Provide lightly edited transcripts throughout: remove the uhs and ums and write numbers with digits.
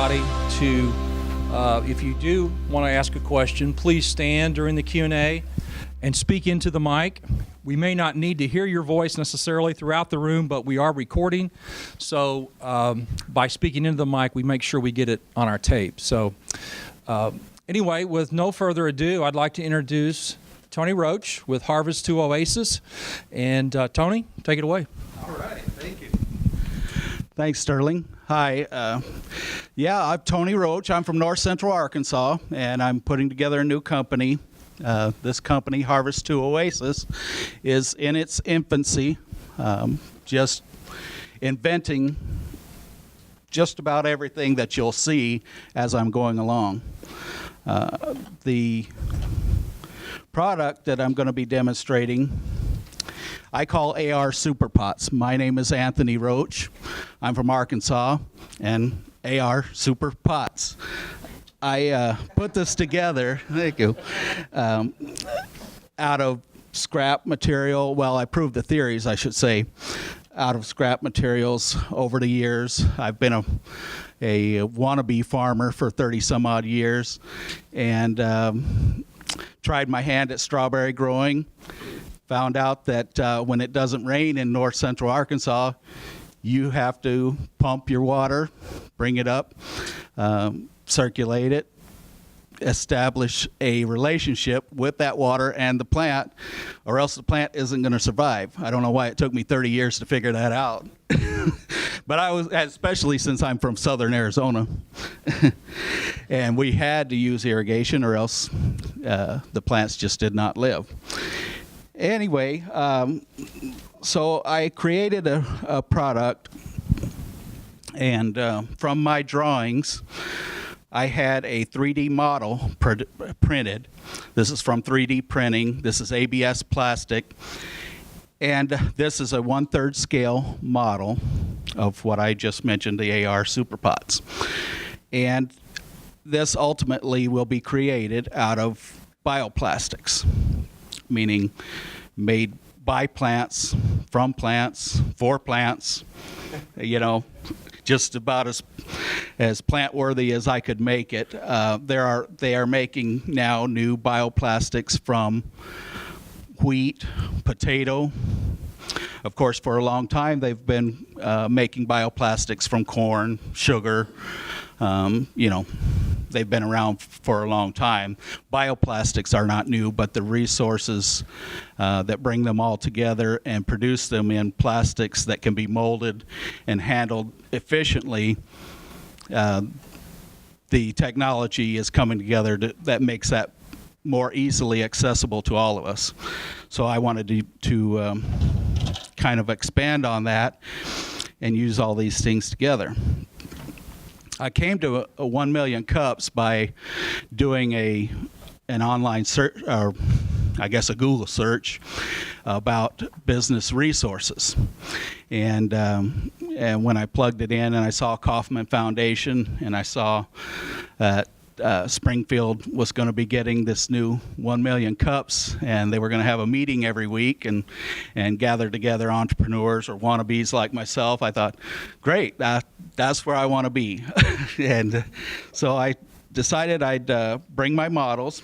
everybody to, if you do want to ask a question, please stand during the Q&A and speak into the mic. We may not need to hear your voice necessarily throughout the room, but we are recording. So by speaking into the mic, we make sure we get it on our tape. So anyway, with no further ado, I'd like to introduce Tony Roach with Harvest to Oasis. And Tony, take it away. All right, thank you. Thanks, Sterling. Hi. I'm Tony Roach. I'm from North Central Arkansas, and I'm putting together a new company. This company, Harvest to Oasis, is in its infancy, just inventing just about everything that you'll see as I'm going along. The product that I'm going to be demonstrating I call AR Super Pots. My name is Anthony Roach. I'm from Arkansas, and AR Super Pots. I put this together, thank you, out of scrap material. Well, I proved the theories, I should say, out of scrap materials over the years. I've been a wannabe farmer for 30 some odd years, and tried my hand at strawberry growing. Found out that when it doesn't rain in north central Arkansas, you have to pump your water, bring it up, circulate it, establish a relationship with that water and the plant, or else the plant isn't going to survive. I don't know why it took me 30 years to figure that out. But especially since I'm from southern Arizona. And we had to use irrigation or else the plants just did not live. Anyway, so I created a product, and from my drawings, I had a 3D model printed. This is from 3D printing. This is ABS plastic, and this is a 1/3 scale model of what I just mentioned, the AR Super Pots. And this ultimately will be created out of bioplastics, meaning made by plants, from plants, for plants, just about as plant worthy as I could make it. They are making now new bioplastics from wheat, potato. Of course, for a long time they've been making bioplastics from corn, sugar. They've been around for a long time. Bioplastics are not new, but the resources that bring them all together and produce them in plastics that can be molded and handled efficiently, the technology is coming together that makes that more easily accessible to all of us. So I wanted to kind of expand on that and use all these things together. I came to a 1 million cups by doing an online search, or I guess a Google search about business resources. And when I plugged it in and I saw Kauffman Foundation and I saw that Springfield was going to be getting this new 1 million cups, and they were going to have a meeting every week and gather together entrepreneurs or wannabes like myself, I thought, great, that's where I want to be. And so I decided I'd bring my models,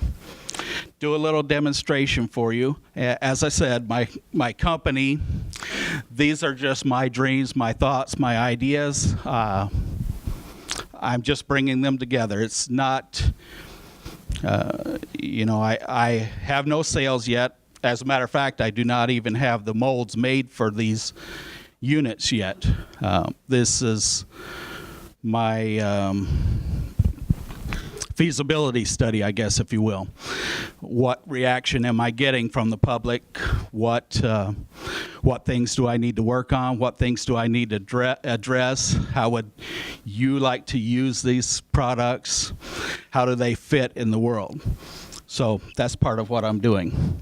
do a little demonstration for you. As I said, my company, these are just my dreams, my thoughts, my ideas. I'm just bringing them together. It's not, I have no sales yet. As a matter of fact, I do not even have the molds made for these units yet. This is my feasibility study, I guess, if you will. What reaction am I getting from the public? What things do I need to work on? What things do I need to address? How would you like to use these products? How do they fit in the world? So that's part of what I'm doing.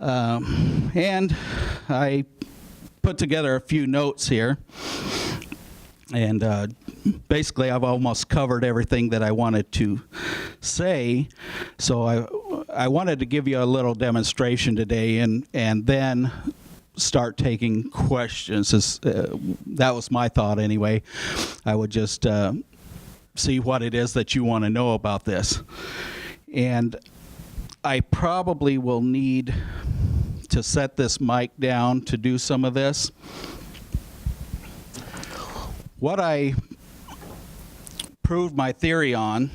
And I put together a few notes here. And basically, I've almost covered everything that I wanted to say. So I wanted to give you a little demonstration today and then start taking questions. That was my thought anyway. I would just see what it is that you want to know about this. And I probably will need to set this mic down to do some of this. What I proved my theory on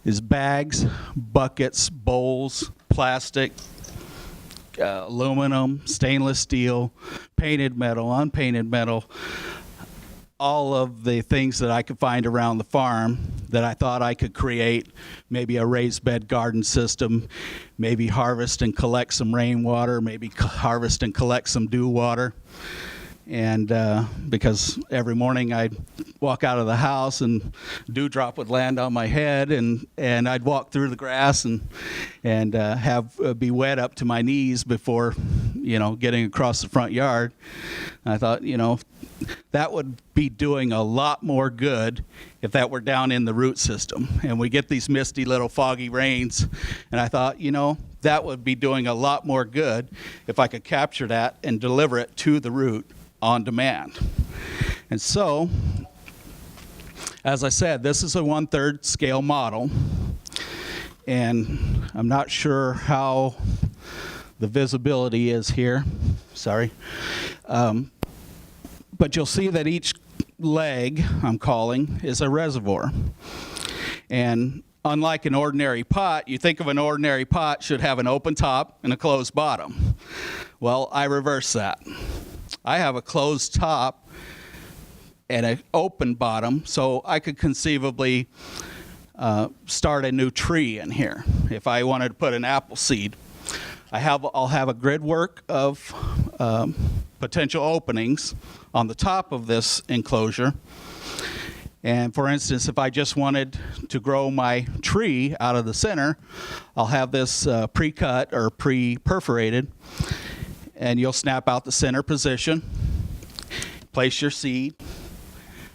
is bags, buckets, bowls, plastic, aluminum, stainless steel, painted metal, unpainted metal, all of the things that I could find around the farm that I thought I could create, maybe a raised bed garden system, maybe harvest and collect some rainwater, maybe harvest and collect some dew water. And because every morning I'd walk out of the house and dewdrop would land on my head, and I'd walk through the grass and be wet up to my knees before, getting across the front yard. And I thought, that would be doing a lot more good if that were down in the root system. And we get these misty little foggy rains, and I thought, that would be doing a lot more good if I could capture that and deliver it to the root on demand. And so, as I said, this is a 1/3 scale model, and I'm not sure how the visibility is here. Sorry. But you'll see that each leg, I'm calling, is a reservoir. And unlike an ordinary pot, you think of an ordinary pot should have an open top and a closed bottom. Well, I reverse that. I have a closed top and an open bottom, so I could conceivably start a new tree in here if I wanted to put an apple seed. I'll have a grid work of potential openings on the top of this enclosure. And for instance, if I just wanted to grow my tree out of the center, I'll have this pre-cut or pre-perforated, and you'll snap out the center position, place your seed,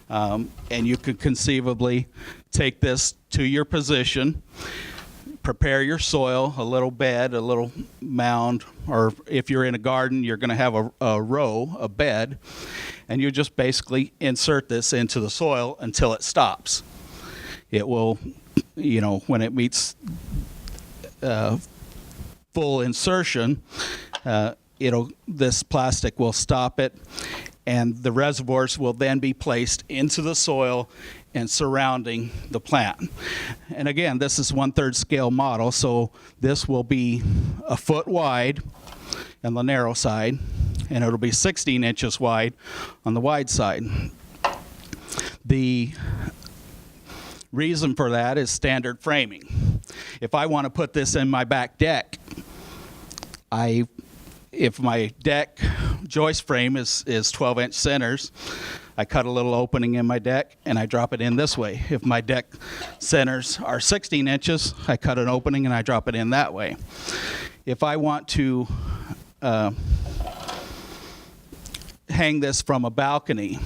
and you could conceivably take this to your position, prepare your soil, a little bed, a little mound, or if you're in a garden, you're going to have a bed, and you just basically insert this into the soil until it stops. It will, when it meets full insertion, this plastic will stop it, and the reservoirs will then be placed into the soil and surrounding the plant. And again, this is 1/3 scale model, so this will be a foot wide on the narrow side, and it'll be 16 inches wide on the wide side. The reason for that is standard framing. If I want to put this in my back deck, if my deck joist frame is 12-inch centers, I cut a little opening in my deck and I drop it in this way. If my deck centers are 16 inches, I cut an opening and I drop it in that way. If I want to hang this from a balcony,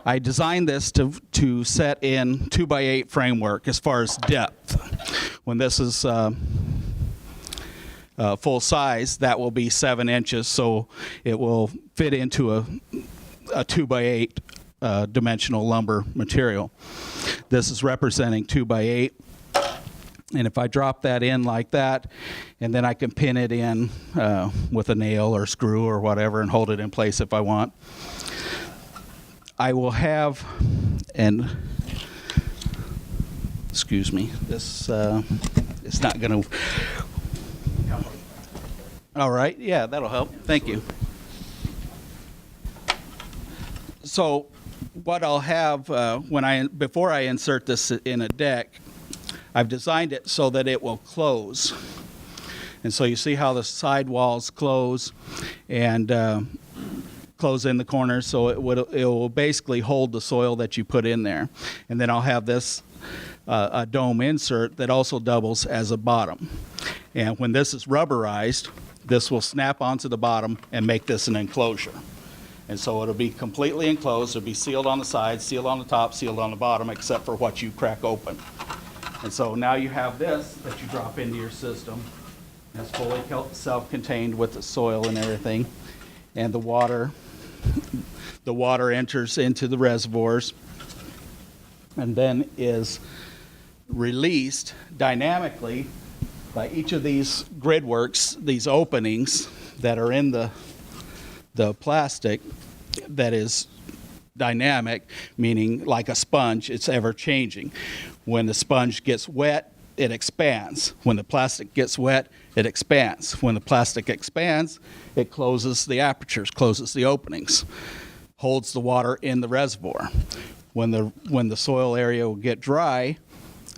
I designed this to set in 2x8 framework as far as depth. When this is full size, that will be 7 inches, so it will fit into a 2x8 dimensional lumber material. This is representing 2x8, and if I drop that in like that, and then I can pin it in with a nail or screw or whatever and hold it in place if I want. I will have, and excuse me, this it's not going to. All right, yeah, that'll help. Thank you. So what I'll have before I insert this in a deck, I've designed it so that it will close. And so you see how the side walls close and close in the corners, so it will basically hold the soil that you put in there. And then I'll have this a dome insert that also doubles as a bottom. And when this is rubberized, this will snap onto the bottom and make this an enclosure. And so it'll be completely enclosed. It'll be sealed on the sides, sealed on the top, sealed on the bottom, except for what you crack open. And so now you have this that you drop into your system. It's fully self-contained with the soil and everything. And the water enters into the reservoirs. and then is released dynamically by each of these grid works, these openings that are in the plastic that is dynamic, meaning like a sponge, it's ever changing. When the sponge gets wet, it expands. When the plastic gets wet, it expands. When the plastic expands, it closes the apertures, closes the openings, holds the water in the reservoir. When the soil area will get dry,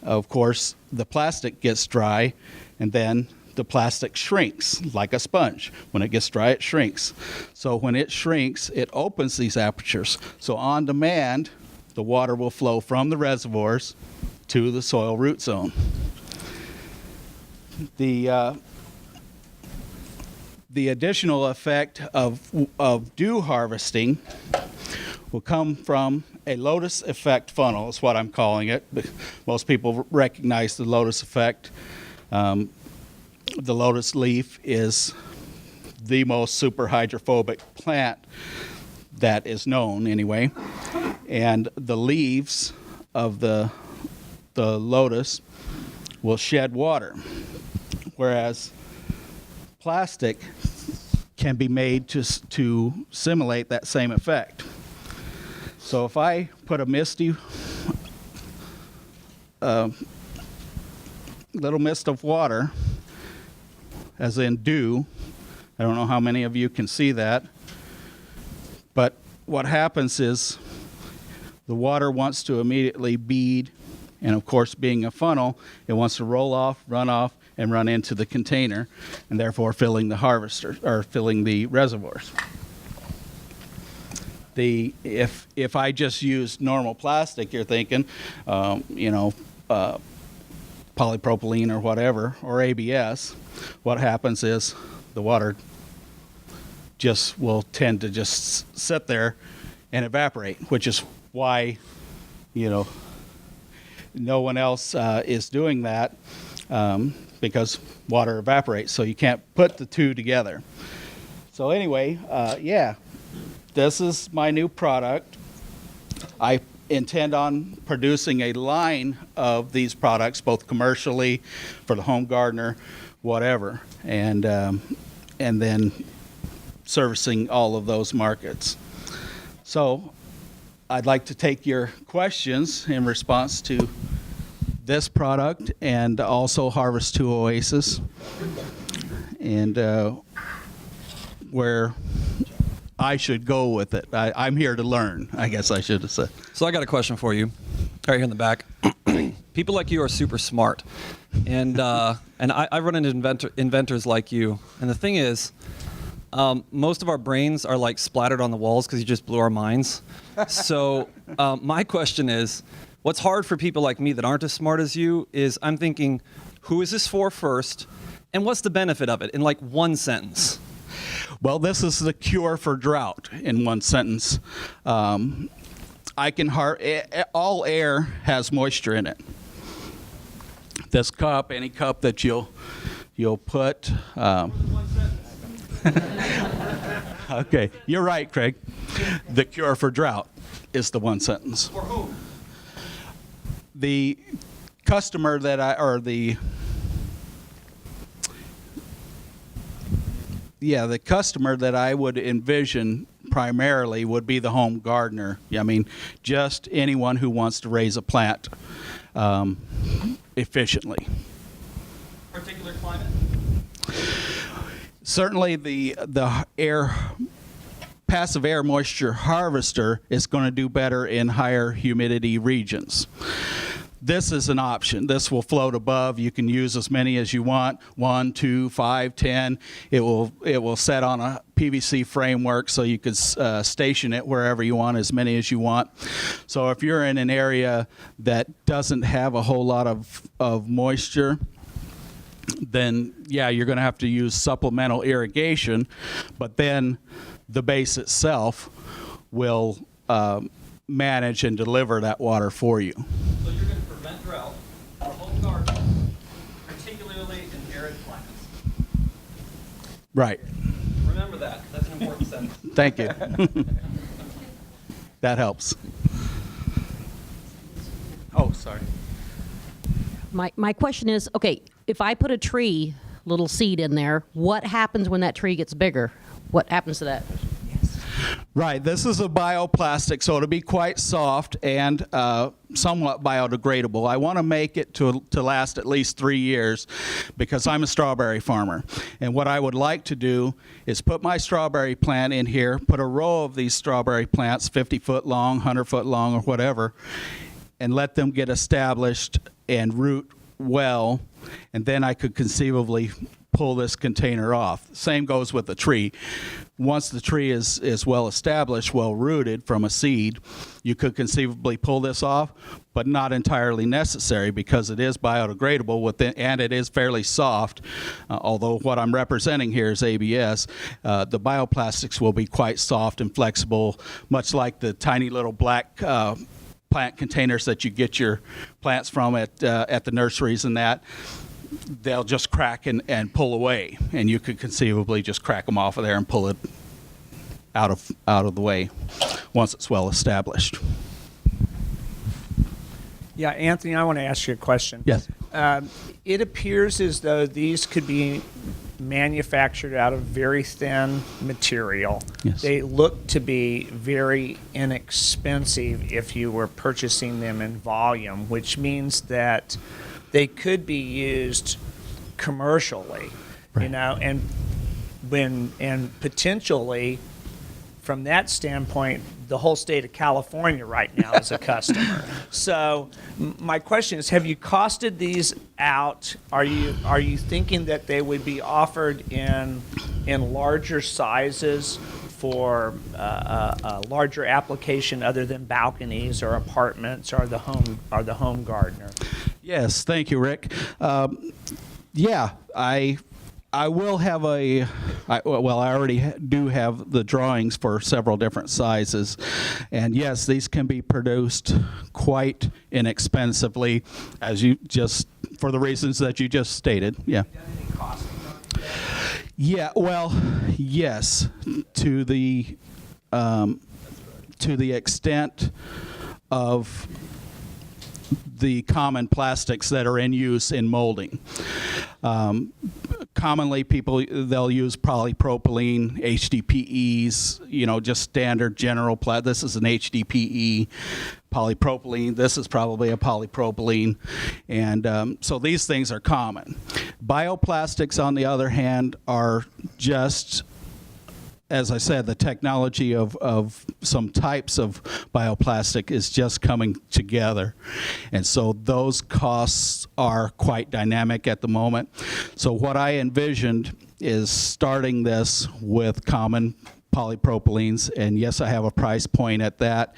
of course, the plastic gets dry, and then the plastic shrinks like a sponge. When it gets dry, it shrinks. So when it shrinks, it opens these apertures. So on demand, the water will flow from the reservoirs to the soil root zone. The additional effect of dew harvesting will come from a lotus effect funnel, is what I'm calling it. Most people recognize the lotus effect. The lotus leaf is the most super hydrophobic plant that is known anyway. And the leaves of the lotus will shed water, whereas plastic can be made to simulate that same effect. So if I put a misty little mist of water, as in dew, I don't know how many of you can see that, but what happens is the water wants to immediately bead, and of course, being a funnel, it wants to roll off, and run into the container, and therefore filling the harvester or filling the reservoirs. If I just use normal plastic, you're thinking, polypropylene or whatever, or ABS, what happens is the water just will tend to just sit there and evaporate, which is why, no one else is doing that, because water evaporates, so you can't put the two together. So anyway, this is my new product. I intend on producing a line of these products, both commercially, for the home gardener, whatever, and then servicing all of those markets. So I'd like to take your questions in response to this product and also Harvest to Oasis, and where I should go with it. I'm here to learn, I guess I should have said. So I got a question for you, right here in the back. People like you are super smart, and I run into inventors like you. And the thing is, most of our brains are like splattered on the walls because you just blew our minds. So my question is, what's hard for people like me that aren't as smart as you is I'm thinking, who is this for first, and what's the benefit of it in like one sentence? Well, this is the cure for drought in one sentence. All air has moisture in it. This cup, any cup that you'll put. Okay, you're right, Craig. The cure for drought is the one sentence. For who? The customer the customer that I would envision primarily would be the home gardener. I mean, just anyone who wants to raise a plant efficiently. Particular climate? Certainly the passive air moisture harvester is going to do better in higher humidity regions. This is an option. This will float above. You can use as many as you want, 1, 2, 5, 10. It will set on a PVC framework, so you could station it wherever you want, as many as you want. So if you're in an area that doesn't have a whole lot of moisture, then you're going to have to use supplemental irrigation, but then the base itself will manage and deliver that water for you. So you're going to prevent drought for home garden, particularly in arid climates. Right. Remember that. That's an important sentence. Thank you. That helps. Oh, sorry. My question is, okay, if I put a tree, little seed in there, what happens when that tree gets bigger? What happens to that? Right, this is a bioplastic, so it'll be quite soft and somewhat biodegradable. I want to make it to last at least 3 years because I'm a strawberry farmer. And what I would like to do is put my strawberry plant in here, put a row of these strawberry plants, 50 foot long, 100 foot long, or whatever, and let them get established and root well, and then I could conceivably pull this container off. Same goes with the tree. Once the tree is well established, well rooted from a seed, you could conceivably pull this off, but not entirely necessary because it is biodegradable within, and it is fairly soft. Although what I'm representing here is ABS, the bioplastics will be quite soft and flexible, much like the tiny little black plant containers that you get your plants from at the nurseries and that. They'll just crack and pull away, and you could conceivably just crack them off of there and pull it out of the way once it's well established. Yeah, Anthony, I want to ask you a question. Yes. It appears as though these could be manufactured out of very thin material. Yes. They look to be very inexpensive if you were purchasing them in volume, which means that they could be used commercially, Right. you know, and potentially from that standpoint, the whole state of California right now is a customer. So my question is, have you costed these out? Are you thinking that they would be offered in larger sizes for a larger application other than balconies or apartments or the home gardener? Yes, thank you, Rick. Yeah, I will have I already do have the drawings for several different sizes. And yes, these can be produced quite inexpensively, for the reasons that you just stated. Yeah. Yeah, well, yes, to the extent of the common plastics that are in use in molding. Commonly, they'll use polypropylene, HDPEs, just standard general This is an HDPE polypropylene. This is probably a polypropylene. And so these things are common. Bioplastics, on the other hand, are just, as I said, the technology of some types of bioplastic is just coming together. And so those costs are quite dynamic at the moment. So what I envisioned is starting this with common polypropylenes, and yes, I have a price point at that.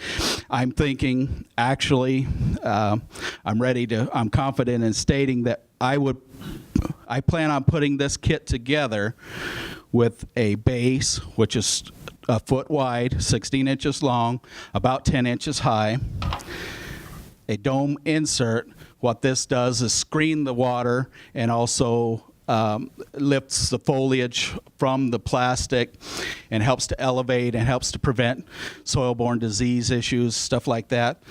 I'm thinking, actually, I'm confident in stating that I plan on putting this kit together with a base, which is a foot wide, 16 inches long, about 10 inches high, a dome insert. What this does is screen the water and also lifts the foliage from the plastic and helps to elevate and helps to prevent soil-borne disease issues, stuff like that.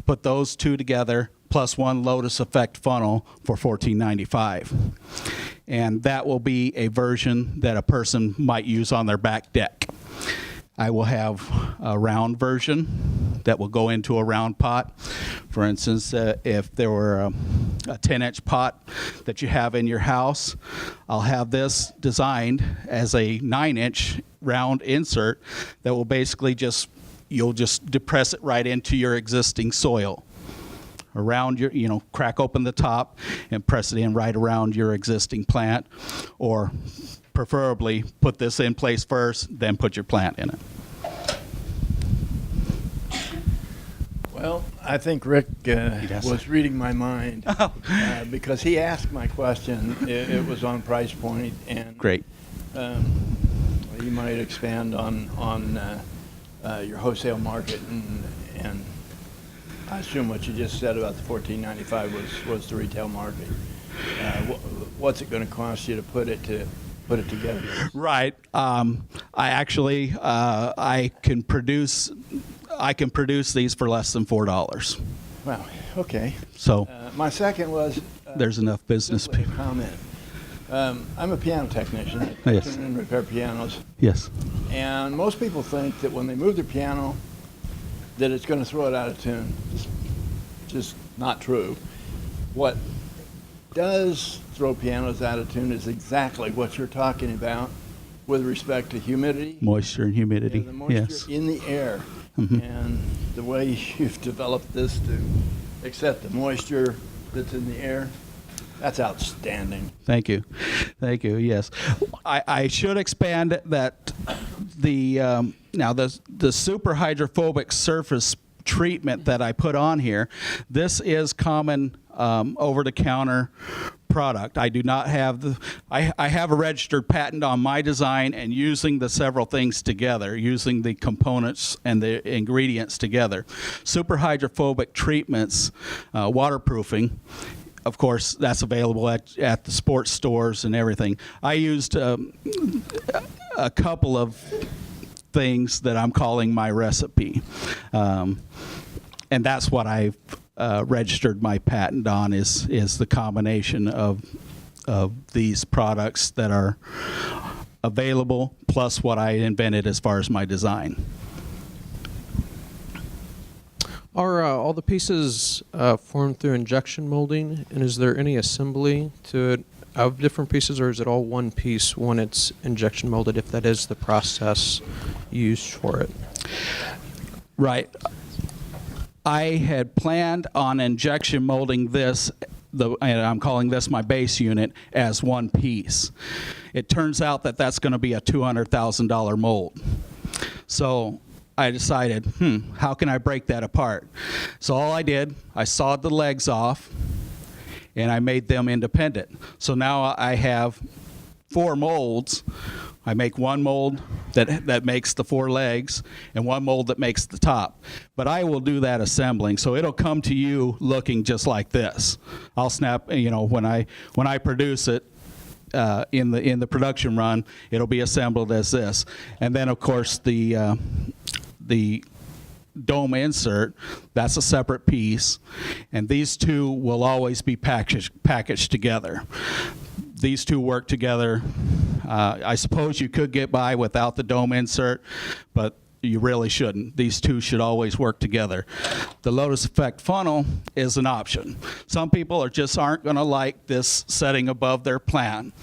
Put those two together, plus one Lotus Effect funnel for $14.95. And that will be a version that a person might use on their back deck. I will have a round version that will go into a round pot. For instance, if there were a 10-inch pot that you have in your house, I'll have this designed as a 9-inch round insert that will basically you'll just depress it right into your existing soil. Around your, crack open the top and press it in right around your existing plant, or preferably put this in place first, then put your plant in it. Well, I think Rick was reading my mind because he asked my question. It was on price point, and Great. You might expand on your wholesale market, and I assume what you just said about the $14.95 was the retail market. What's it going to cost you to put it together? Right. I can produce these for less than $4. Well, Okay. So My second was there's enough business. simply a comment. I'm a piano technician. I Yes. tune and repair pianos. Yes. And most people think that when they move their piano, that it's going to throw it out of tune. Just not true. What does throw pianos out of tune is exactly what you're talking about with respect to humidity. Moisture and humidity. The moisture Yes. in the air. And the way you've developed this to accept the moisture that's in the air, that's outstanding. Thank you. Thank you. Yes. I should expand that now the super hydrophobic surface treatment that I put on here, this is common over-the-counter product. I do not have I have a registered patent on my design and using the several things together, using the components and the ingredients together. Super hydrophobic treatments, waterproofing, of course, that's available at the sports stores and everything. I used a couple of things that I'm calling my recipe. And that's what I've registered my patent on is the combination of these products that are available plus what I invented as far as my design. Are all the pieces formed through injection molding, and is there any assembly to it of different pieces, or is it all one piece when it's injection molded, if that is the process used for it? Right. I had planned on injection molding this, and I'm calling this my base unit, as one piece. It turns out that that's going to be a $200,000 mold. So I decided, how can I break that apart? So all I did, I sawed the legs off, and I made them independent. So now I have 4 molds. I make one mold that makes the 4 legs and one mold that makes the top. But I will do that assembling, so it'll come to you looking just like this. I'll snap, when I produce it in the production run, it'll be assembled as this. And then of course the dome insert, that's a separate piece, and these two will always be packaged together. These two work together. I suppose you could get by without the dome insert, but you really shouldn't. These two should always work together. The Lotus Effect funnel is an option. Some people aren't going to like this setting above their plant.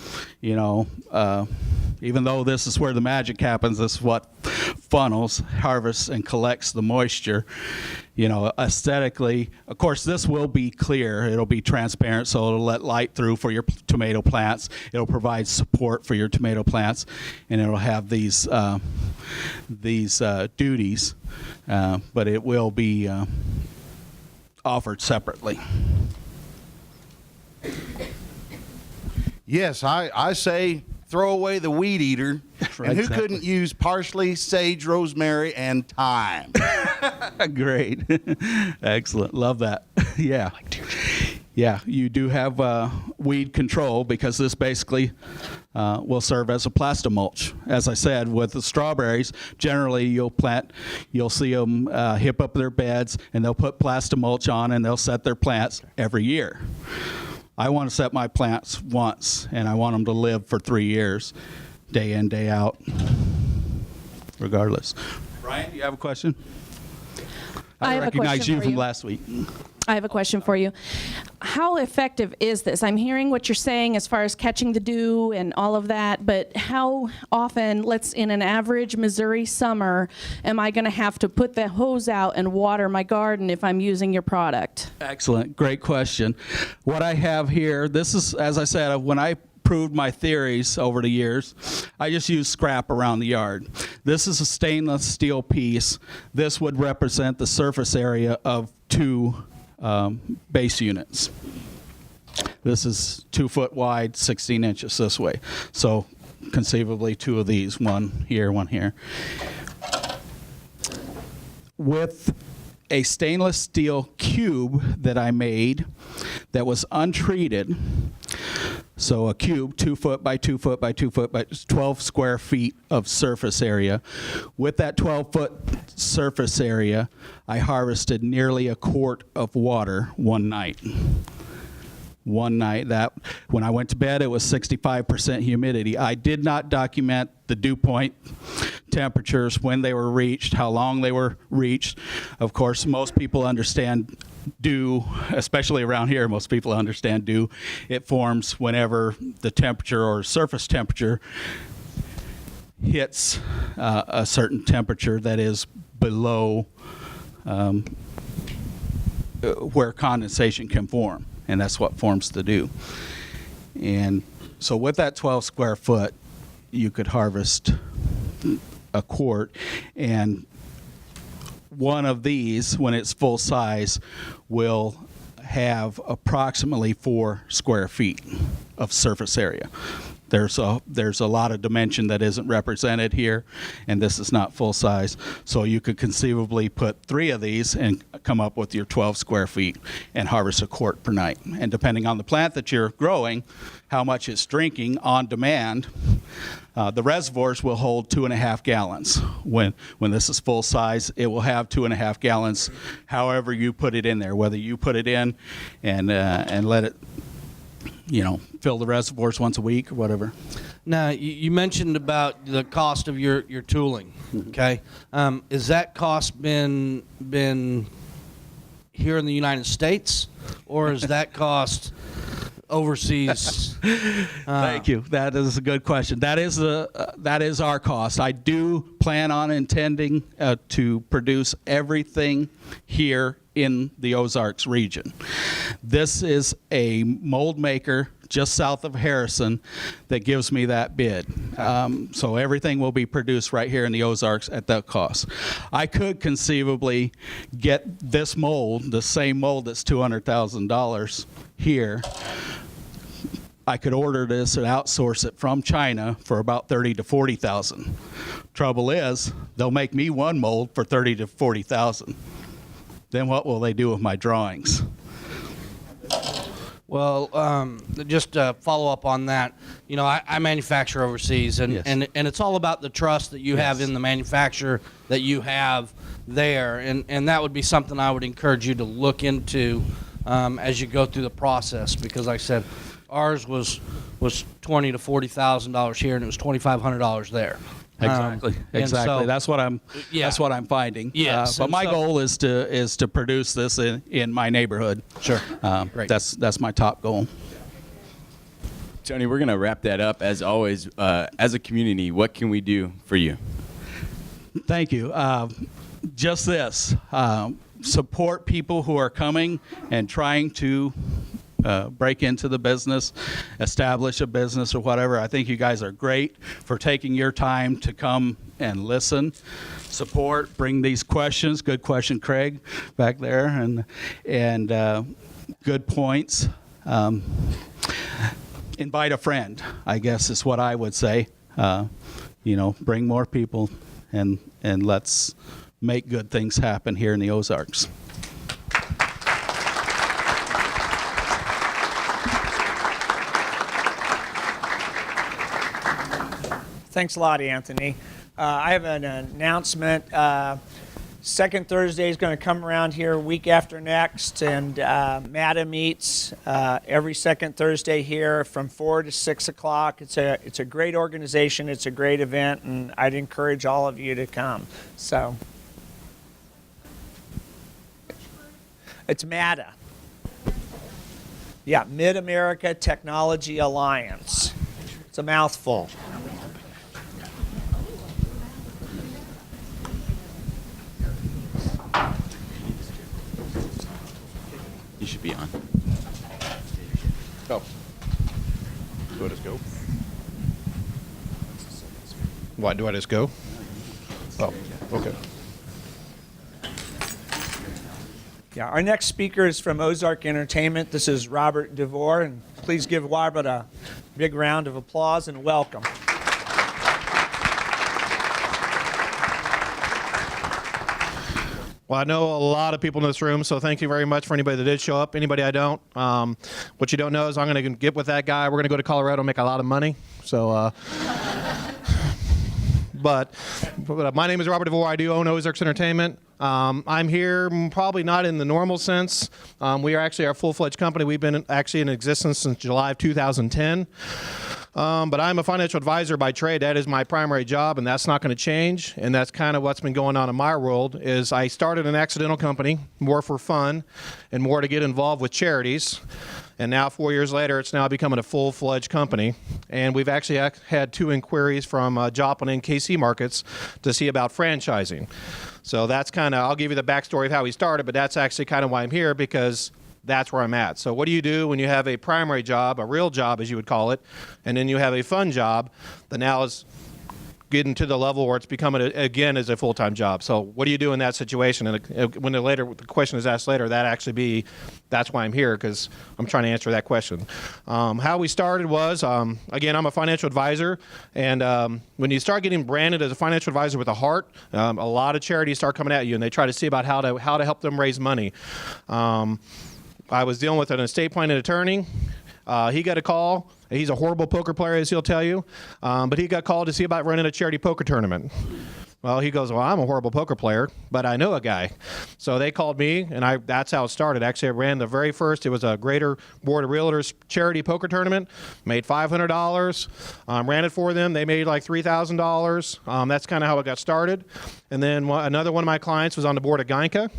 Even though this is where the magic happens, this is what funnels, harvests, and collects the moisture. Aesthetically, of course, this will be clear. It'll be transparent, so it'll let light through for your tomato plants. It'll provide support for your tomato plants, and it'll have these duties, but it will be offered separately. Yes, I say throw away the weed eater. Right, and who exactly. couldn't use parsley, sage, rosemary, and thyme? Great. Excellent. Love that. Yeah. Yeah, you do have weed control because this basically will serve as a plastomulch. As I said, with the strawberries, generally you'll see them hip up their beds and they'll put plastomulch on and they'll set their plants every year. I want to set my plants once, and I want them to live for 3 years, day in, day out, regardless. Brian, do you have a question? I have a recognize question you for from you. last week. I have a question for you. How effective is this? I'm hearing what you're saying as far as catching the dew and all of that, but how often, in an average Missouri summer, am I going to have to put the hose out and water my garden if I'm using your product? Excellent. Great question. What I have here, this is, as I said, when I proved my theories over the years, I just use scrap around the yard. This is a stainless steel piece. This would represent the surface area of 2 base units. This is 2 foot wide, 16 inches this way. So conceivably 2 of these, one here, one here. With a stainless steel cube that I made that was untreated, So a cube, 2 foot by 2 foot by 2 foot by 12 square feet of surface area. With that 12-foot surface area, I harvested nearly a quart of water one night. One night, that when I went to bed, it was 65% humidity. I did not document the dew point temperatures, when they were reached, how long they were reached. Of course, most people understand dew, especially around here, most people understand dew. It forms whenever the temperature or surface temperature hits a certain temperature that is below where condensation can form. And that's what forms the dew. And so with that 12 square foot, you could harvest a quart. And one of these, when it's full size, will have approximately 4 square feet of surface area. There's a lot of dimension that isn't represented here, and this is not full size. So you could conceivably put 3 of these and come up with your 12 square feet and harvest a quart per night. And depending on the plant that you're growing, how much it's drinking on demand, the reservoirs will hold 2.5 gallons. When this is full size, it will have 2.5 gallons, however you put it in there, whether you put it in and let it, fill the reservoirs once a week or whatever. Now, you mentioned about the cost of your tooling, okay? Is that cost been here in the United States, or is that cost overseas? Thank you. That is a good question. That is our cost. I do plan on intending to produce everything here in the Ozarks region. This is a mold maker just south of Harrison that gives me that bid. So everything will be produced right here in the Ozarks at that cost. I could conceivably get this mold, the same mold that's $200,000 here. I could order this and outsource it from China for about $30,000 to $40,000. Trouble is, they'll make me one mold for $30,000 to $40,000. Then what will they do with my drawings? Well, just to follow up on that, I manufacture overseas, and, Yes. and it's all about the trust that you have in the manufacturer that you have there, and that would be something I would encourage you to look into as you go through the process, because like I said, ours was $20,000 to $40,000 here, and it was $2,500 there. Exactly. And so- That's what I'm. Yeah. That's what I'm finding. Yes, But and my so- goal is to produce this in my neighborhood. Sure. Great. That's my top goal. Tony, we're going to wrap that up. As always, as a community, what can we do for you? Thank you. Just this. Support people who are coming and trying to break into the business, establish a business or whatever. I think you guys are great for taking your time to come and listen, support, bring these questions. Good question, Craig, back there, and good points. Invite a friend, I guess is what I would say. Bring more people and let's make good things happen here in the Ozarks. Thanks a lot, Anthony. I have an announcement. Second Thursday is going to come around here week after next, and MATA meets every second Thursday here from 4 to 6 o'clock. It's a great organization. It's a great event, and I'd encourage all of you to come. So it's MATA. Yeah, Mid-America Technology Alliance. It's a mouthful. You should be on. Oh. Do I just go? Why do I just go? Oh, okay. Yeah, our next speaker is from Ozark Entertainment. This is Robert DeVore, and please give Robert a big round of applause and welcome. Well, Well, I know a lot of people in this room, so thank you very much for anybody that did show up. Anybody I don't. What you don't know is I'm going to get with that guy. We're going to go to Colorado and make a lot of money. So, but my name is Robert DeVore. I do own Ozarks Entertainment. I'm here probably not in the normal sense. We are actually a full-fledged company. We've been actually in existence since July of 2010. But I'm a financial advisor by trade. That is my primary job, and that's not going to change. And that's kind of what's been going on in my world. Is I started an accidental company, more for fun, and more to get involved with charities. And now 4 years later, it's now becoming a full-fledged company. And we've actually had 2 inquiries from Joplin and KC markets to see about franchising. So that's kind of, I'll give you the backstory of how we started, but that's actually kind of why I'm here, because that's where I'm at. So what do you do when you have a primary job, a real job as you would call it, and then you have a fun job that now is getting to the level where it's becoming, again, as a full-time job. So what do you do in that situation? And when the question is asked later, that's why I'm here, because I'm trying to answer that question. How we started was, again, I'm a financial advisor, and when you start getting branded as a financial advisor with a heart, a lot of charities start coming at you, and they try to see about how to help them raise money. I was dealing with an estate planning attorney. He got a call. He's a horrible poker player, as he'll tell you. But he got called to see about running a charity poker tournament. Well, he goes, well, I'm a horrible poker player, but I know a guy. So they called me, and that's how it started. Actually, I ran the very first. It was a Greater Board of Realtors charity poker tournament. Made $500. Ran it for them. They made like $3,000. That's kind of how it got started. And then another one of my clients was on the board of Geinca,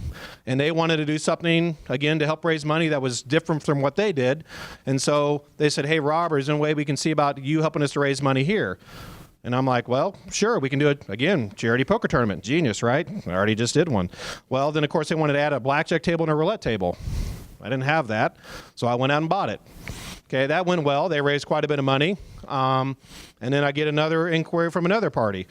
and they wanted to do something, again, to help raise money that was different from what they did. And so they said, hey, Robert, is there a way we can see about you helping us to raise money here? And I'm like, well, sure, we can do it. Again, charity poker tournament. Genius, right? I already just did one. Well, then, of course, they wanted to add a blackjack table and a roulette table. I didn't have that, so I went out and bought it. Okay, that went well. They raised quite a bit of money. And then I get another inquiry from another party.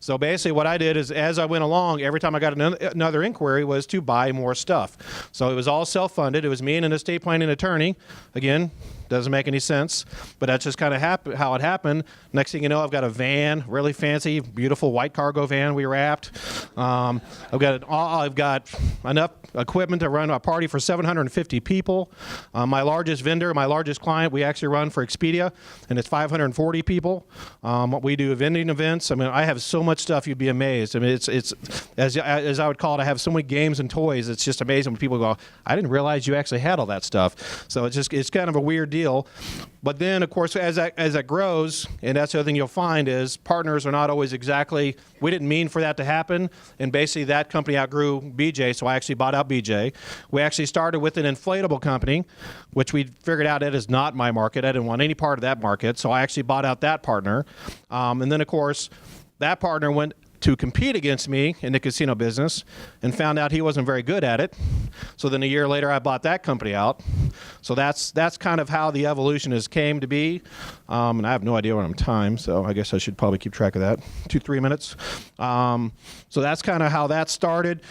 So basically what I did is, as I went along, every time I got another inquiry was to buy more stuff. So it was all self-funded. It was me and an estate planning attorney. Again, doesn't make any sense, but that's just kind of how it happened. Next thing you know, I've got a van, really fancy, beautiful white cargo van we wrapped. I've got enough equipment to run a party for 750 people. My largest vendor, my largest client, we actually run for Expedia, and it's 540 people. We do vending events. I mean, I have so much stuff you'd be amazed. I mean, it's as I would call it, I have so many games and toys. It's just amazing when people go, I didn't realize you actually had all that stuff. So it's kind of a weird deal. But then, of course, as that grows, and that's the other thing you'll find is partners are not always exactly, we didn't mean for that to happen, and basically that company outgrew BJ, so I actually bought out BJ. We actually started with an inflatable company, which we figured out that is not my market. I didn't want any part of that market, so I actually bought out that partner. And then, of course, that partner went to compete against me in the casino business and found out he wasn't very good at it. So then a year later, I bought that company out. So that's kind of how the evolution has came to be. And I have no idea when I'm timed, so I guess I should probably keep track of that. 2-3 minutes. So that's kind of how that started.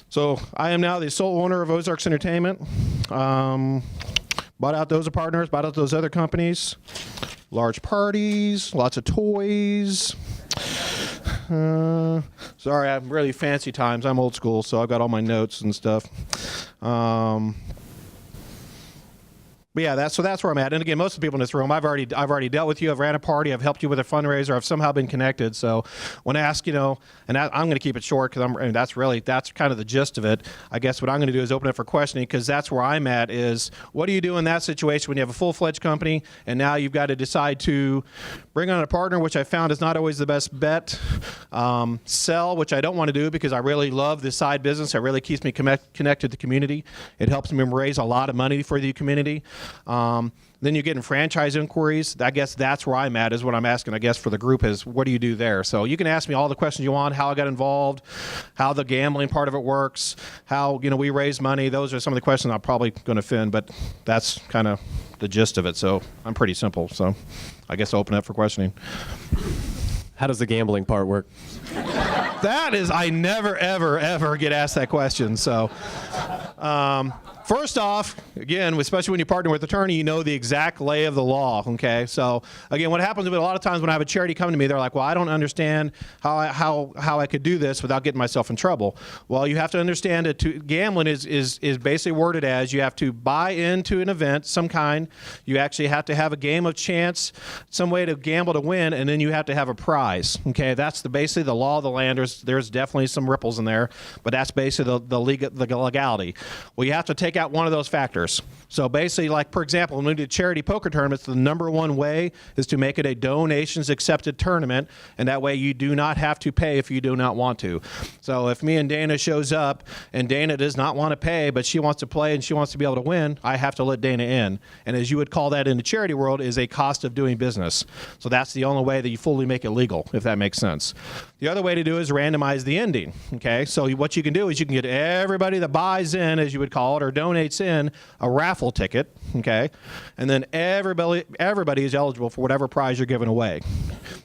So I am now the sole owner of Ozarks Entertainment. Bought out those partners, bought out those other companies. Large parties, lots of toys. Sorry, I'm really fancy times. I'm old school, so I've got all my notes and stuff. But yeah, that's where I'm at. And again, most of the people in this room, I've already dealt with you. I've ran a party. I've helped you with a fundraiser. I've somehow been connected. So when asked, and I'm going to keep it short because that's kind of the gist of it. I guess what I'm going to do is open it for questioning, because that's where I'm at. Is what do you do in that situation when you have a full-fledged company and now you've got to decide to bring on a partner, which I found is not always the best bet. Sell, which I don't want to do because I really love this side business. It really keeps me connected to the community. It helps me raise a lot of money for the community. Then you get in franchise inquiries. I guess that's where I'm at, is what I'm asking, I guess, for the group is, what do you do there? So you can ask me all the questions you want, how I got involved, how the gambling part of it works, how, we raise money. Those are some of the questions I'm probably going to offend, but that's kind of the gist of it. So I'm pretty simple. So I guess I'll open it up for questioning. How does the gambling part work? That is, I never, ever, ever get asked that question. So First off, again, especially when you partner with an attorney, you know the exact lay of the law, okay? So, again, what happens a lot of times when I have a charity come to me, they're like, well, I don't understand how I could do this without getting myself in trouble. Well, you have to understand that gambling is basically worded as you have to buy into an event, some kind. You actually have to have a game of chance, some way to gamble to win, and then you have to have a prize, okay? That's basically the law of the land. There's definitely some ripples in there, but that's basically the legality. Well, you have to take out one of those factors. So basically, like, for example, when we do charity poker tournaments, the number one way is to make it a donations accepted tournament, and that way you do not have to pay if you do not want to. So if me and Dana shows up and Dana does not want to pay, but she wants to play and she wants to be able to win, I have to let Dana in. And as you would call that in the charity world, is a cost of doing business. So that's the only way that you fully make it legal, if that makes sense. The other way to do it is randomize the ending, okay? So what you can do is you can get everybody that buys in, as you would call it, or donates in a raffle ticket, okay? And then everybody is eligible for whatever prize you're giving away.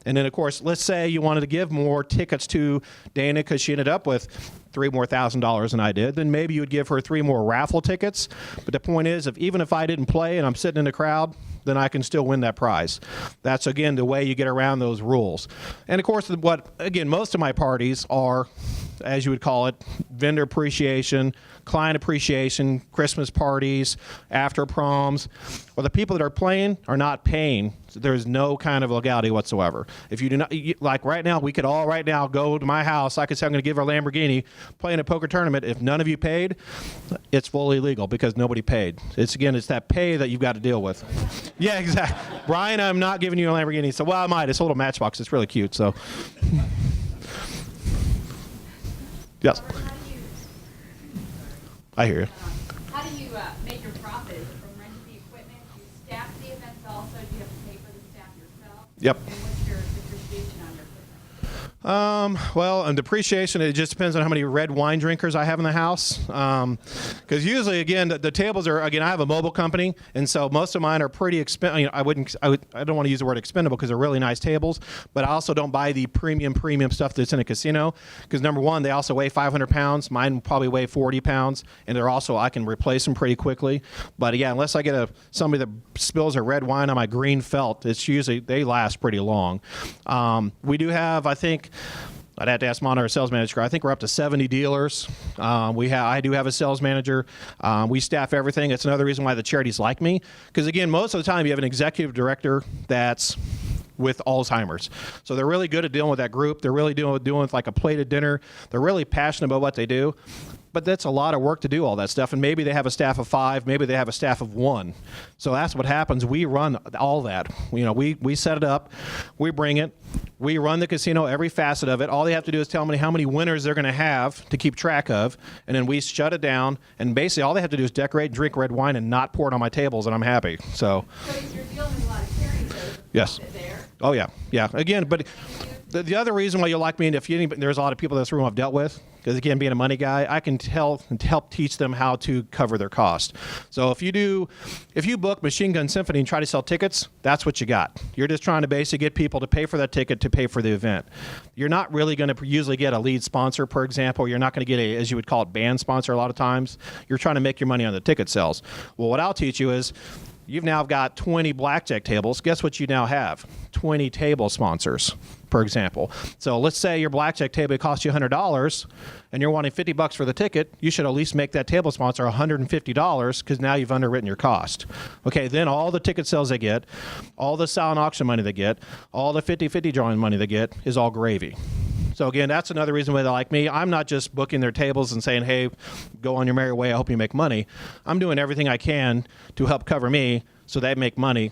And then, of course, let's say you wanted to give more tickets to Dana because she ended up with $3,000 more than I did, then maybe you would give her 3 more raffle tickets. But the point is, even if I didn't play and I'm sitting in the crowd, then I can still win that prize. That's, again, the way you get around those rules. And, of course, most of my parties are, as you would call it, vendor appreciation, client appreciation, Christmas parties, after proms. Well, the people that are playing are not paying. So there's no kind of legality whatsoever. If you do not, like right now, we could all right now go to my house. I could say I'm going to give our Lamborghini, play in a poker tournament. If none of you paid, it's fully legal because nobody paid. It's that pay that you've got to deal with. Yeah, exactly. Brian, I'm not giving you a Lamborghini. So, well, I might. It's a little Matchbox. It's really cute. So, yes. I hear you. How do you make your profit? Is it from renting the equipment? Do you staff the events also? Do you have to pay for the staff yourself? Yep. And what's your depreciation on your equipment? Well, and depreciation, it just depends on how many red wine drinkers I have in the house. Because usually, again, the tables are, again, I have a mobile company, and so most of mine are pretty expensive. You know, I don't want to use the word expendable because they're really nice tables, but I also don't buy the premium stuff that's in a casino because, number one, they also weigh 500 pounds. Mine probably weigh 40 pounds, and they're also, I can replace them pretty quickly. But yeah, unless I get somebody that spills a red wine on my green felt, it's usually, they last pretty long. We do have, I think, I'd have to ask our sales manager. I think we're up to 70 dealers. I do have a sales manager. We staff everything. It's another reason why the charities like me. Because, again, most of the time you have an executive director that's with Alzheimer's. So they're really good at dealing with that group. They're really doing with like a plated dinner. They're really passionate about what they do. But that's a lot of work to do all that stuff. And maybe they have a staff of 5. Maybe they have a staff of 1. So that's what happens. We run all that. You know, we set it up. We bring it. We run the casino, every facet of it. All they have to do is tell me how many winners they're going to have to keep track of. And then we shut it down. And basically all they have to do is decorate and drink red wine and not pour it on my tables, and I'm happy. So you're dealing with a lot of charities, though. Yes. There. Oh, yeah. Yeah. Again, but the other reason why you'll like me, and there's a lot of people in this room I've dealt with, because, again, being a money guy, I can help teach them how to cover their cost. So if you book Machine Gun Symphony and try to sell tickets, that's what you got. You're just trying to basically get people to pay for that ticket to pay for the event. You're not really going to usually get a lead sponsor, for example. You're not going to get as you would call it, band sponsor a lot of times. You're trying to make your money on the ticket sales. Well, what I'll teach you is, you've now got 20 blackjack tables. Guess what you now have? 20 table sponsors, for example. So let's say your blackjack table costs you $100 and you're wanting $50 for the ticket. You should at least make that table sponsor $150 because now you've underwritten your cost. Okay, then all the ticket sales they get, all the silent auction money they get, all the 50-50 drawing money they get is all gravy. So, again, that's another reason why they like me. I'm not just booking their tables and saying, hey, go on your merry way, I hope you make money. I'm doing everything I can to help cover me so they make money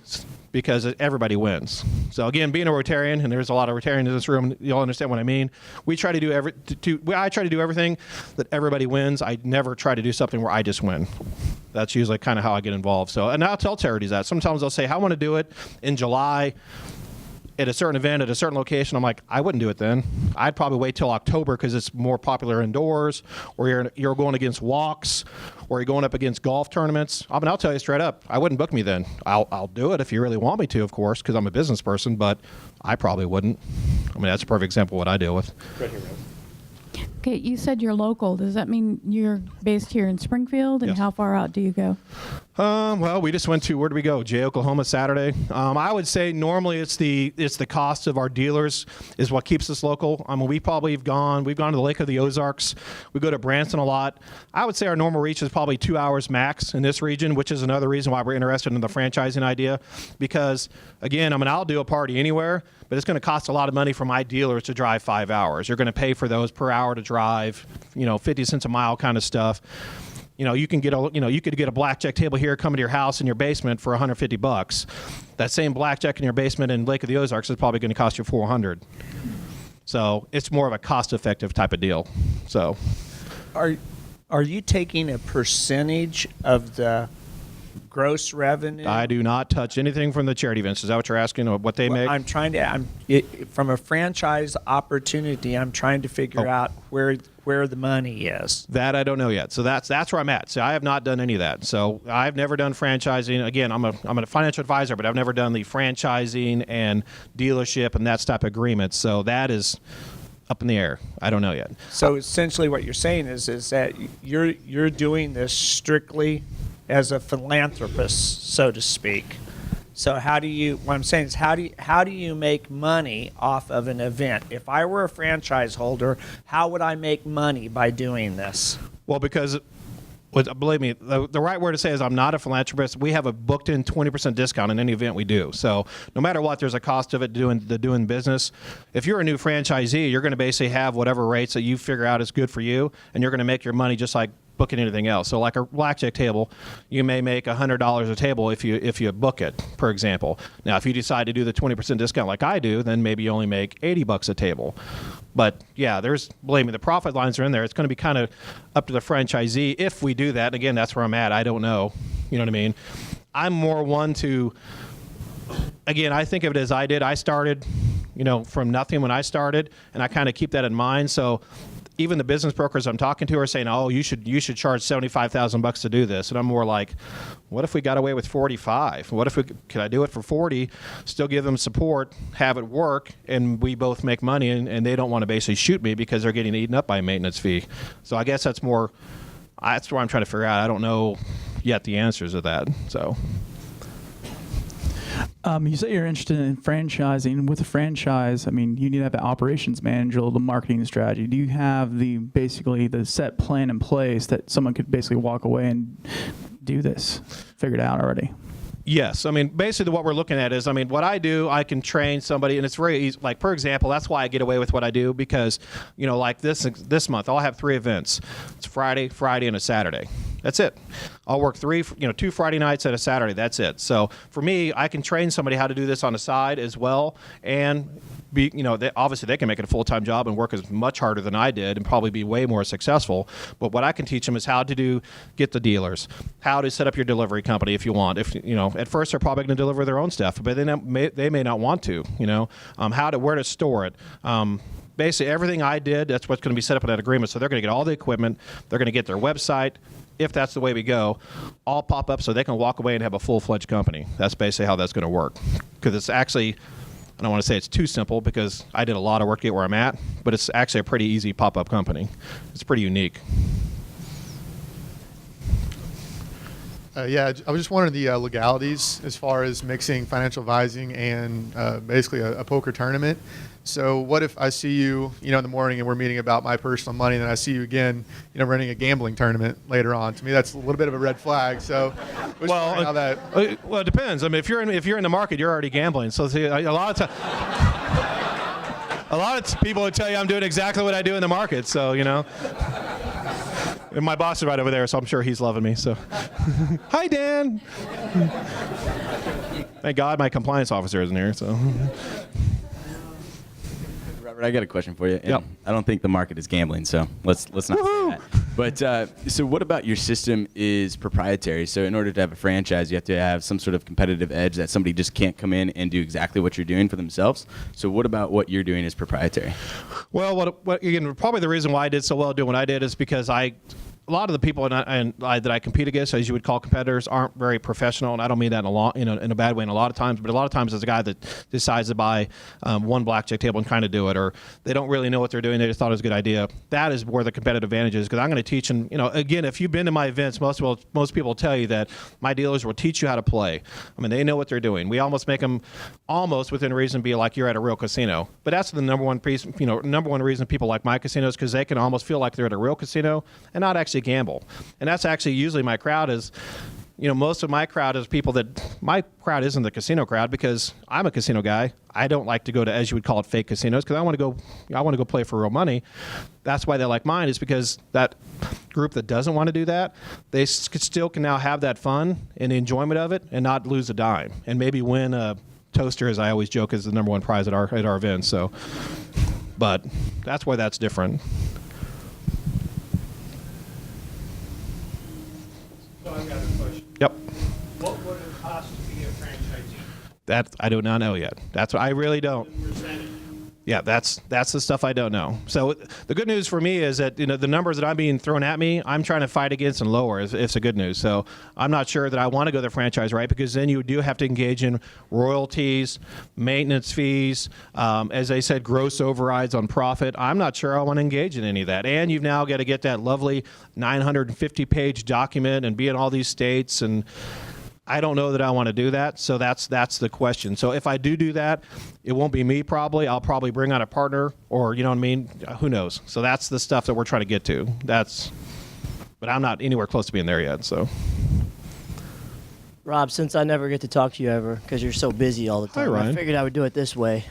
because everybody wins. So, again, being a Rotarian, and there's a lot of Rotarians in this room, you'll understand what I mean. I try to do everything that everybody wins. I never try to do something where I just win. That's usually kind of how I get involved. So, and I'll tell charities that. Sometimes they'll say, I want to do it in July at a certain event at a certain location. I'm like, I wouldn't do it then. I'd probably wait till October because it's more popular indoors, or you're going against walks, or you're going up against golf tournaments. I mean, I'll tell you straight up, I wouldn't book me then. I'll do it if you really want me to, of course, because I'm a business person, but I probably wouldn't. I mean, that's a perfect example of what I deal with. Right here, Rose. Okay, you said you're local. Does that mean you're based here in Springfield? And Yes. how far out do you go? Well, we just went to, where did we go? Jay, Oklahoma Saturday. I would say normally it's the cost of our dealers is what keeps us local. I mean, we've gone to the Lake of the Ozarks. We go to Branson a lot. I would say our normal reach is probably 2 hours max in this region, which is another reason why we're interested in the franchising idea. Because again, I mean, I'll do a party anywhere, but it's going to cost a lot of money for my dealers to drive 5 hours. You're going to pay for those per hour to drive, 50 cents a mile kind of stuff. You could get a blackjack table here, come to your house in your basement for $150. That same blackjack in your basement in Lake of the Ozarks is probably going to cost you $400. So it's more of a cost-effective type of deal. So, are you taking a percentage of the gross revenue? I do not touch anything from the charity events. Is that what you're asking? Or what they make? I'm trying to. From a franchise opportunity, I'm trying to figure out where the money is. That I don't know yet. So that's where I'm at. So I have not done any of that. So I've never done franchising. Again, I'm a financial advisor, but I've never done the franchising and dealership and that type of agreement. So that is up in the air. I don't know yet. So essentially, what you're saying is that you're doing this strictly as a philanthropist, so to speak. So what I'm saying is how do you make money off of an event? If I were a franchise holder, how would I make money by doing this? Well, because believe me, the right word to say is I'm not a philanthropist. We have a booked-in 20% discount in any event we do. So no matter what, there's a cost of it doing business. If you're a new franchisee, you're going to basically have whatever rates that you figure out is good for you, and you're going to make your money just like booking anything else. So like a blackjack table, you may make $100 a table if you book it, for example. Now, if you decide to do the 20% discount like I do, then maybe you only make $80 a table. But yeah, believe me, the profit lines are in there. It's going to be kind of up to the franchisee if we do that. And again, that's where I'm at. I don't know. You know what I mean? I'm more one to, again, I think of it as I did. I started, from nothing when I started, and I kind of keep that in mind. So even the business brokers I'm talking to are saying, "Oh, you should charge $75,000 to do this," and I'm more like, "What if we got away with 45? What if could I do it for 40? Still give them support, have it work, and we both make money, and they don't want to basically shoot me because they're getting eaten up by a maintenance fee." So I guess that's where I'm trying to figure out. I don't know yet the answers to that. So. You say you're interested in franchising. With a franchise, I mean, you need to have an operations manager, the marketing strategy. Do you have basically the set plan in place that someone could basically walk away and do this, figured out already? Yes. I mean, basically what we're looking at is, what I do, I can train somebody, and it's very easy. Like, for example, that's why I get away with what I do because, like this month, I'll have 3 events. It's Friday, and a Saturday. That's it. I'll work 2 Friday nights and a Saturday. That's it. So for me, I can train somebody how to do this on the side as well, and obviously they can make it a full-time job and work as much harder than I did and probably be way more successful. But what I can teach them is how to get the dealers, how to set up your delivery company if you want. If at first they're probably going to deliver their own stuff, but they may not want to. Where to store it. Basically everything I did, that's what's going to be set up in that agreement. So they're going to get all the equipment. They're going to get their website. If that's the way we go, all pop up so they can walk away and have a full-fledged company. That's basically how that's going to work. Because it's actually, I don't want to say it's too simple because I did a lot of work to get where I'm at, but it's actually a pretty easy pop-up company. It's pretty unique. Yeah, I was just wondering the legalities as far as mixing financial advising and basically a poker tournament. So what if I see you, in the morning and we're meeting about my personal money, and then I see you again, running a gambling tournament later on? To me, that's a little bit of a red flag. So, how that? Well, it depends. I mean, if you're in the market, you're already gambling. So see, a lot of people would tell you I'm doing exactly what I do in the market. So And my boss is right over there, so I'm sure he's loving me. So, hi, Dan. Thank God my compliance officer isn't here. So. Robert, I got a question for you. Yep. I don't think the market is gambling, so let's not say that. But so what about your system is proprietary? So in order to have a franchise, you have to have some sort of competitive edge that somebody just can't come in and do exactly what you're doing for themselves. So what about what you're doing is proprietary? Well, again, probably the reason why I did so well doing what I did is because I a lot of the people that I compete against, as you would call competitors, aren't very professional, and I don't mean that in a bad way. In a lot of times, but a lot of times, there's a guy that decides to buy one blackjack table and kind of do it, or they don't really know what they're doing. They just thought it was a good idea. That is where the competitive advantage is, because I'm going to teach. And again, if you've been to my events, most people will tell you that my dealers will teach you how to play. I mean, they know what they're doing. We almost make them almost within reason be like you're at a real casino. But that's the number one piece. Number one reason people like my casinos, because they can almost feel like they're at a real casino and not actually gamble. And that's actually usually my crowd is, most of my crowd is people that, my crowd isn't the casino crowd, because I'm a casino guy. I don't like to go to, as you would call it, fake casinos, because I want to go play for real money. That's why they like mine, is because that group that doesn't want to do that, they still can now have that fun and the enjoyment of it and not lose a dime, and maybe win a toaster, as I always joke, is the number one prize at our events. So, but that's why that's different. So I've got a question. Yep. What would it cost to be a franchisee? That I do not know yet. That's what I really don't. Percentage. Yeah, that's the stuff I don't know. So the good news for me is that the numbers that I'm being thrown at me, I'm trying to fight against and lower. It's the good news. So I'm not sure that I want to go the franchise route, because then you do have to engage in royalties, maintenance fees, as they said, gross overrides on profit. I'm not sure I want to engage in any of that. And you've now got to get that lovely 950-page document and be in all these states, and I don't know that I want to do that, so that's the question. So if I do that, it won't be me probably. I'll probably bring on a partner, or you know what I mean? Who knows? So that's the stuff that we're trying to get to. But I'm not anywhere close to being there yet. So, Rob, since I never get to talk to you ever because you're so busy all the time, Hi, Ryan. I figured I would do it this way.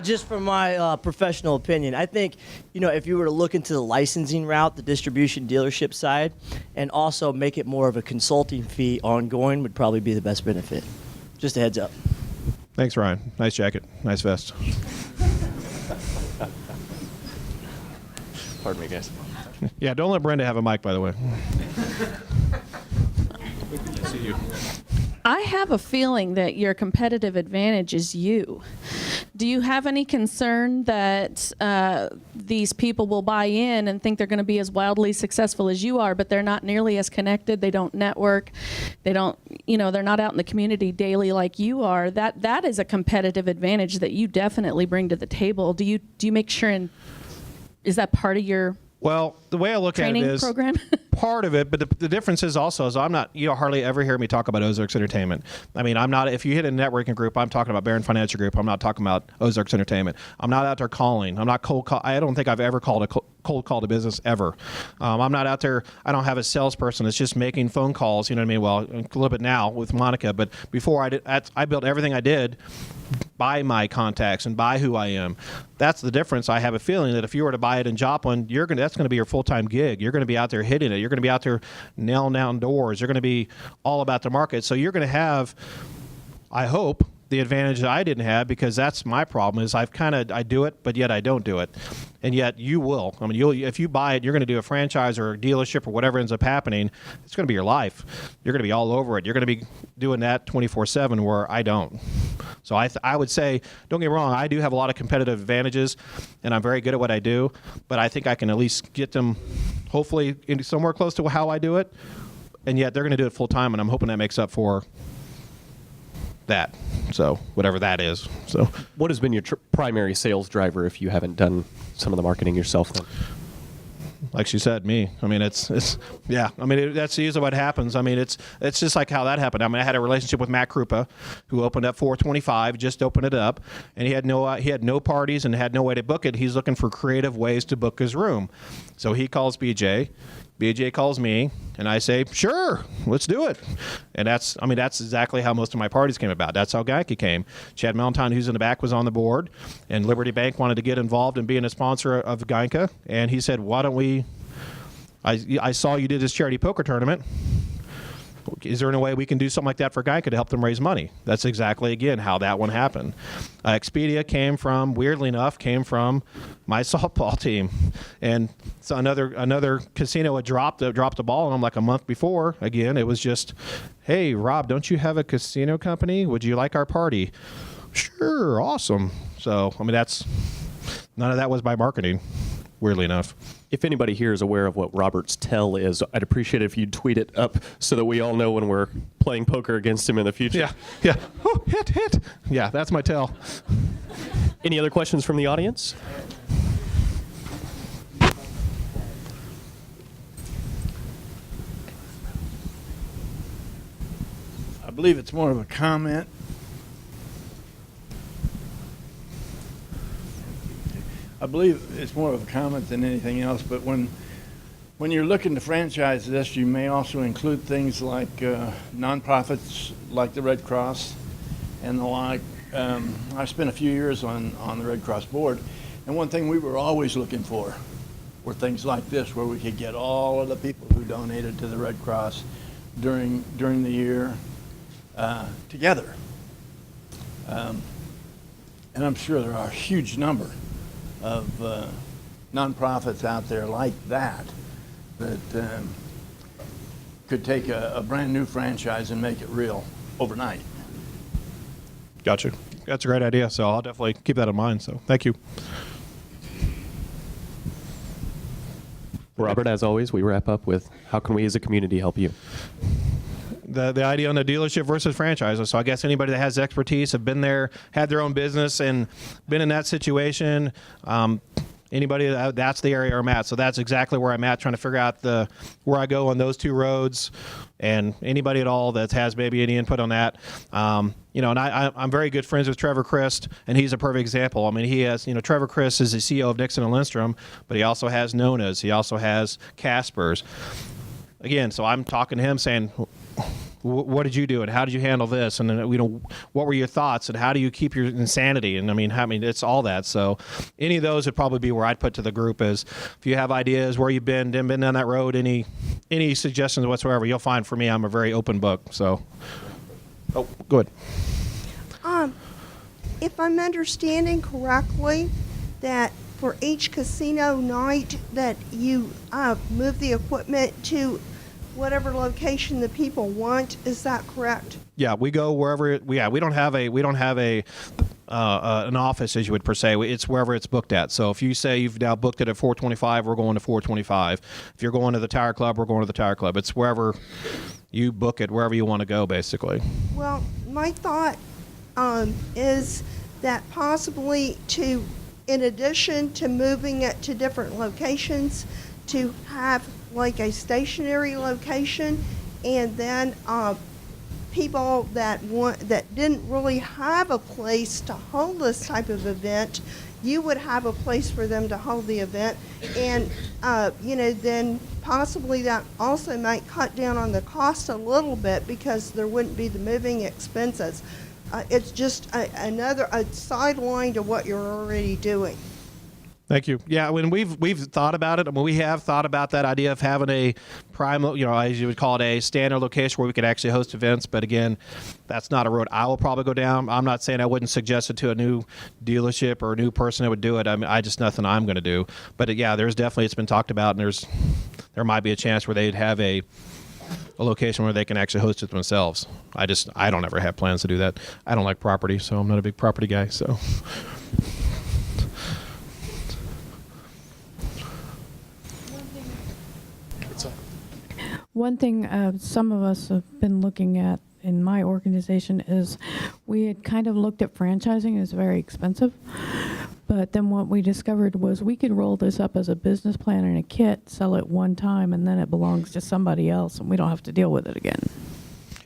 Just from my professional opinion, I think, if you were to look into the licensing route, the distribution dealership side, and also make it more of a consulting fee ongoing would probably be the best benefit. Just a heads up. Thanks, Ryan. Nice jacket. Nice vest. Pardon me, guys. Yeah, don't let Brenda have a mic, by the way. I have a feeling that your competitive advantage is you. Do you have any concern that these people will buy in and think they're going to be as wildly successful as you are, but they're not nearly as connected? They don't network. They don't, they're not out in the community daily like you are. That is a competitive advantage that you definitely bring to the table. Do you make sure, and is that part of your Well, the way I look at it training is program? part of it, but the difference is also is I'm not, hardly ever hear me talk about Ozarks Entertainment. I mean, I'm not, if you hit a networking group, I'm talking about Barron Financial Group. I'm not talking about Ozarks Entertainment. I'm not out there calling. I'm not cold call. I don't think I've ever called a cold call to business ever. I'm not out there. I don't have a salesperson. It's just making phone calls. You know what I mean? Well, a little bit now with Monica, but before I built everything I did by my contacts and by who I am. That's the difference. I have a feeling that if you were to buy it in Joplin, that's going to be your full-time gig. You're going to be out there hitting it. You're going to be out there nailing down doors. You're going to be all about the market. So you're going to have, I hope, the advantage that I didn't have, because that's my problem is I do it, but yet I don't do it. And yet you will. I mean, if you buy it, you're going to do a franchise or a dealership or whatever ends up happening. It's going to be your life. You're going to be all over it. You're going to be doing that 24/7 where I don't. So I would say, don't get me wrong, I do have a lot of competitive advantages, and I'm very good at what I do, but I think I can at least get them hopefully somewhere close to how I do it, and yet they're going to do it full time, and I'm hoping that makes up for that. So whatever that is. So what has been your primary sales driver if you haven't done some of the marketing yourself then? Like she said, me. I mean, it's yeah. I mean, that's usually what happens. I mean, it's just like how that happened. I mean, I had a relationship with Matt Krupa, who opened up 425, just opened it up, and he had no parties and had no way to book it. He's looking for creative ways to book his room, so he calls BJ. BJ calls me, and I say, sure, let's do it. And that's exactly how most of my parties came about. That's how Geica came. Chad Melentine, who's in the back, was on the board, and Liberty Bank wanted to get involved in being a sponsor of Geica. And he said, why don't we, I saw you did this charity poker tournament. Is there any way we can do something like that for Geica to help them raise money? That's exactly, again, how that one happened. Expedia weirdly enough, came from my softball team. And so another casino had dropped the ball on them like a month before. Again, it was just, hey, Rob, don't you have a casino company? Would you like our party? Sure, awesome. So, I mean, none of that was by marketing. weirdly enough. If anybody here is aware of what Robert's tell is, I'd appreciate it if you'd tweet it up so that we all know when we're playing poker against him in the future. Yeah. Oh, hit. Yeah, that's my tell. Any other questions from the audience? I believe it's more of a comment. I believe it's more of a comment than anything else, but when you're looking to franchise this, you may also include things like nonprofits like the Red Cross and the like. I spent a few years on the Red Cross board, and one thing we were always looking for were things like this, where we could get all of the people who donated to the Red Cross during the year together. And I'm sure there are a huge number of nonprofits out there like that could take a brand new franchise and make it real overnight. Gotcha. That's a great idea, so I'll definitely keep that in mind. So thank you. Robert, as always, we wrap up with how can we as a community help you? The idea on the dealership versus franchises. So I guess anybody that has expertise, have been there, had their own business, and been in that situation, anybody that's the area I'm at. So that's exactly where I'm at, trying to figure out where I go on those two roads, and anybody at all that has maybe any input on that. And I'm very good friends with Trevor Christ, and he's a perfect example. I mean, he has, Trevor Christ is the CEO of Dixon and Lindstrom, but he also has Nona's, he also has Casper's. Again, so I'm talking to him saying, what did you do, and how did you handle this, and what were your thoughts, and how do you keep your insanity? And I mean, it's all that. So any of those would probably be where I'd put to the group is, if you have ideas, where you've been down that road, any suggestions whatsoever, you'll find for me, I'm a very open book. So, go ahead. If I'm understanding correctly, that for each casino night that you move the equipment to whatever location the people want, is that correct? Yeah, we go wherever. We don't have an office, as you would per se. It's wherever it's booked at. So if you say you've now booked it at 425, we're going to 425. If you're going to the Tire Club, we're going to the Tire Club. It's wherever you book it, wherever you want to go, basically. Well, my thought is that possibly in addition to moving it to different locations, to have like a stationary location, and then people that didn't really have a place to hold this type of event, you would have a place for them to hold the event, and then possibly that also might cut down on the cost a little bit, because there wouldn't be the moving expenses. It's just a sideline to what you're already doing. Thank you. Yeah, when we've thought about it, I mean, we have thought about that idea of having a prime, as you would call it, a standard location where we could actually host events. But again, that's not a road I will probably go down. I'm not saying I wouldn't suggest it to a new dealership or a new person that would do it. I mean, nothing I'm going to do. But yeah, there's definitely, it's been talked about, and there might be a chance where they'd have a location where they can actually host it themselves. I don't ever have plans to do that. I don't like property, so I'm not a big property guy. So. One thing some of us have been looking at in my organization is we had kind of looked at franchising as very expensive. But then what we discovered was we could roll this up as a business plan and a kit, sell it one time, and then it belongs to somebody else, and we don't have to deal with it again.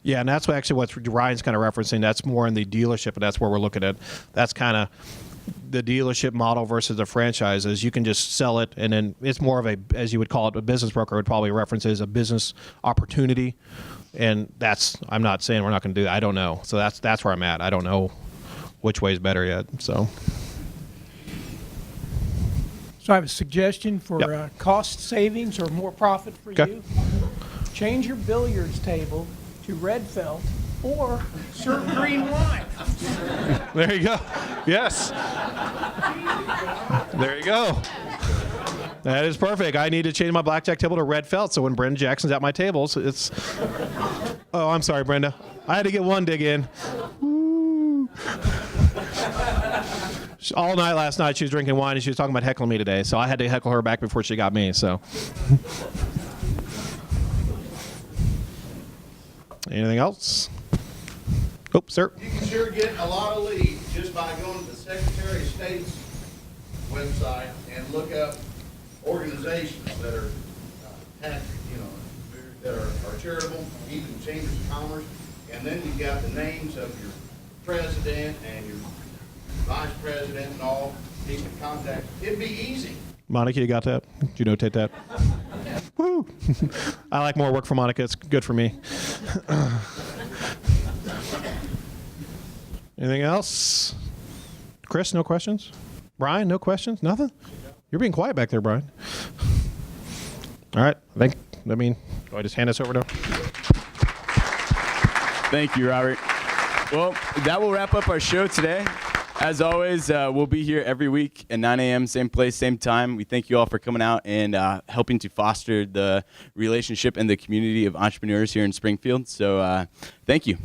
Yeah, and that's actually what Ryan's kind of referencing. That's more in the dealership, and that's where we're looking at. That's kind of the dealership model versus the franchises. You can just sell it, and then it's more of a, as you would call it, a business broker would probably reference it as a business opportunity. And I'm not saying we're not going to do that. I don't know. So that's where I'm at. I don't know which way is better yet. So I have a suggestion for cost savings or more profit for you. Change your billiards table to red felt or serve green wine. There you go. Yes. There you go. That is perfect. I need to change my blackjack table to red felt, so when Brenda Jackson's at my tables, it's... Oh, I'm sorry, Brenda. I had to get one dig in. All night last night, she was drinking wine, and she was talking about heckling me today, so I had to heckle her back before she got me, so. Anything else? Oh, sir. You can sure get a lot of leads just by going to the Secretary of State's website and look up organizations that are, that are charitable, even chambers of commerce, and then you've got the names of your president and your vice president and all. You can contact. It'd be easy. Monica, you got that? Did you notate that? Woo! I like more work for Monica. It's good for me. Anything else? Chris, no questions? Brian, no questions? Nothing? You're being quiet back there, Brian. All right. Do I just hand this over to him? Thank you, Robert. Well, that will wrap up our show today. As always, we'll be here every week at 9 a.m., same place, same time. We thank you all for coming out and helping to foster the relationship and the community of entrepreneurs here in Springfield. So thank you.